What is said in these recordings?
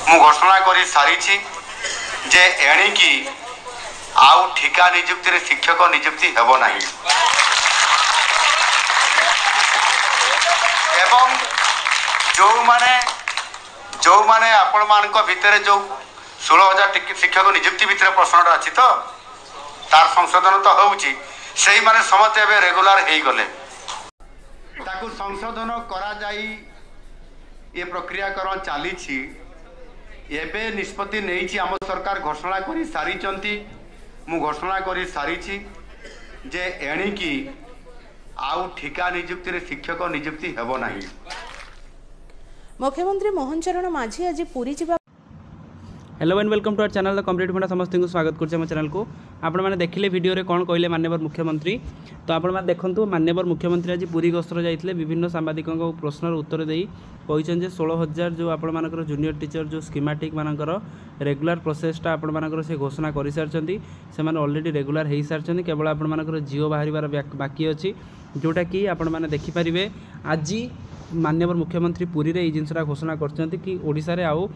मु घोषणा कर सारी जे एणिकी आउ ठिका नियुक्ति शिक्षक नियुक्ति हेब नहीं एवं जो माने आपण मान भितर जो 16,000 शिक्षक नियुक्ति भितर प्रश्न अच्छी तो तार संशोधन तो होउची से माने समस्त एवं रेगुलर हो गले ताकू संशोधन करा जाई ये प्रक्रियाकरण चली एबे निष्पत्ति नहीं आम सरकार घोषणा कर सारी मु घोषणा कर सारी जे एणिकी आउ ठिका नियुक्ति शिक्षक नियुक्ति हेब नहीं। मुख्यमंत्री मोहन चरण माझी आज पुरी जिबा। Hello and welcome to our channel the complete भंडा समस्त को स्वागत कर चैनल को आपण मैंने देखिले वीडियो रे कौन कहले माननीय मुख्यमंत्री तो आपण मैंने देखंतु माननीय मुख्यमंत्री आज पुरी गस्तर जाइथिले विभिन्न सांबादिकों प्रश्नर उत्तर देई कहछन जे 16,000 जो आपण मानकर जूनियर टीचर जो स्कीमेटिक मानकर रेगुलर प्रोसेसटा आपण मानकर से घोषणा कर सारछंती से माने ऑलरेडी रेगुलर हो सारछंती केवल आपण मानकर जियो बाहरिबार बाकी अछि जोटा कि आपण माने देखि परिबे आज माननीय मुख्यमंत्री पुरी रे ई जिनसरा घोषणा करछंती कि ओडिसा रे आउ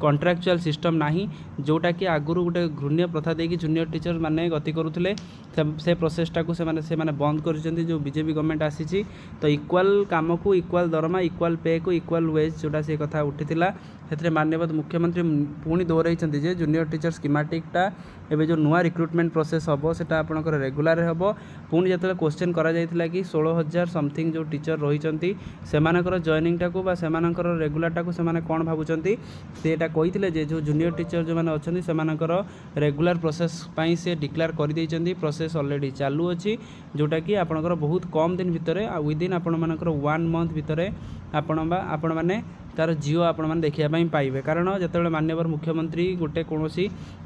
कॉन्ट्रैक्चुअल सिस्टम नाही जोटा कि आगुरु गोटे घृण्य प्रथा देकी जूनियर टीचर माने गति करुथिले से प्रोसेसटा को से माने बंद करछंती जो बीजेपी गवर्नमेंट आसी तो इक्वल काम को इक्वल दरमा इक्वल पे को इक्वल वेज जोटा से कथा उठिथिला से माननीय मुख्यमंत्री पुणी दोहराइछंती जे जूनियर टीचर स्कीमेटिकटा एबे जो नुआ रिक्रुटमेंट प्रोसेस हबो सेटा आपनकर रेगुलर हबो पुणी जतले क्वेश्चन करा जायतिला कि 16,000 समथिंग जो टीचर रहिछंती सेमानकर जॉइनिंगटा को बा सेमानकर रेगुलरटा को सेमाने कोन भाबुछंती सेटा कहिथिले जे जो जूनियर टीचर जो माने अछंती सेमानकर रेगुलर प्रोसेस पई से डिक्लेयर कर दैछंती प्रोसेस ऑलरेडी चालू अछि जोटा कि आपनकर बहुत कम दिन भितरे विदिन आपण मानकर 1 मंथ भितरे आपण माने तार जियो आपण मैंने देखा पाइबे कारण जिते माननीय मुख्यमंत्री गोटे कौन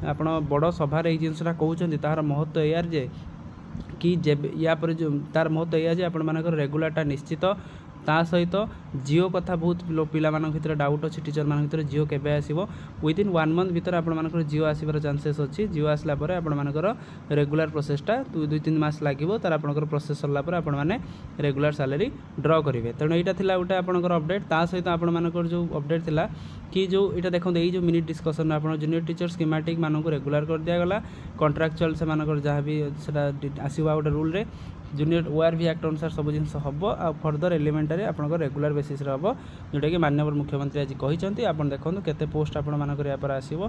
आप बड़ सभार ये जिनसा कहते तार महत्व यार जे कि या पर जो तार महत्व या जे आपण मानकर रेगुलरटा निश्चित ता सहित जियो कथा बहुत पिला भर डाउट अच्छी टीचर मान भर जियो केबे आसीबो विदिन 1 मंथ भीतर आपण मानकर जियो आसीबार चांसेस अच्छी जियो आसला परे आपण मानकर रेगुलर प्रोसेसटा 2-3 मास लागिबो तार आपनकर प्रोसेस सरला परे आपण माने रेगुलर सैलरी ड्रॉ करेंगे तेणु यहाँ थिला गोटे आपनकर अपडेट ता सहित आपण मानकर जो अपडेट थिला कि जो यहाँ देखो ये जो मिनिट डिस्कसन आप जूनियर टीचर स्कीमेटिक मानक रेगुलर कर दिगला कॉन्ट्रैक्चुअल से मानकर जहाँ भी आसवा गोटे रूल रे जूनियर ORV एक्ट अनुसार सब जिन हम आ फर्दर एलिमेंटारी आप रेगुलर बेसिस हम जोटा कि माननीय मुख्यमंत्री आज कहते आप देखो केते पोस्ट आपण मानकर या पर आसीबो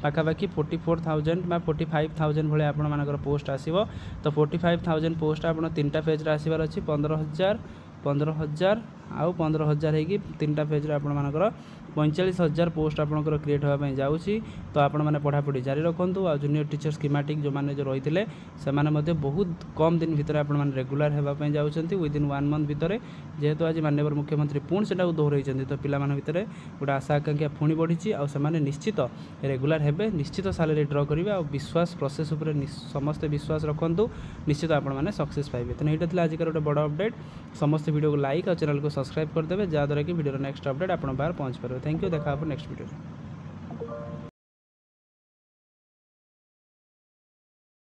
पाखापाखि 44,000 बा 45,000 भले आपण मानकर पोस्ट आसीबो तो 45,000 पोस्ट आपण 3टा फेज रे आसीबार अछि 15,000 आउ 15,000 होगी 3टा फेज रे आपण मानकर 45,000 पोस्ट आपंकर क्रिएट होगापी जाऊँगी तो आपण मैंने पढ़ापढ़ी जारी रखुँ आ जूनियर टीचर स्कीमेटिक जो मैंने जो रही से बहुत कम दिन भितर आप रेगुलर होगापी जाऊँगी विदिन 1 मंथ भितर जेहेतु आज माननीय मुख्यमंत्री पुणी से दोहराई तो पिला भितर गोटे आशा आकांक्षा पुणी बढ़ी आने निश्चित रेगुलर हेबे निश्चित सैलरी ड्र करेंगे आ विश्वास प्रोसेस उपर समस्ते विश्वास रखुँ निश्चित आप सक्सेस पाइबे तो यहाँ था आज गोटे बड़ अपडेट समस्त वीडियो को लाइक और चैनल को सब्सक्राइब करदे जहाँद्वारा कि वीडियो नेक्स्ट अपडेट आप बाहर पहुँच पारे। थैंक यू देखा नेक्स्ट वीडियो।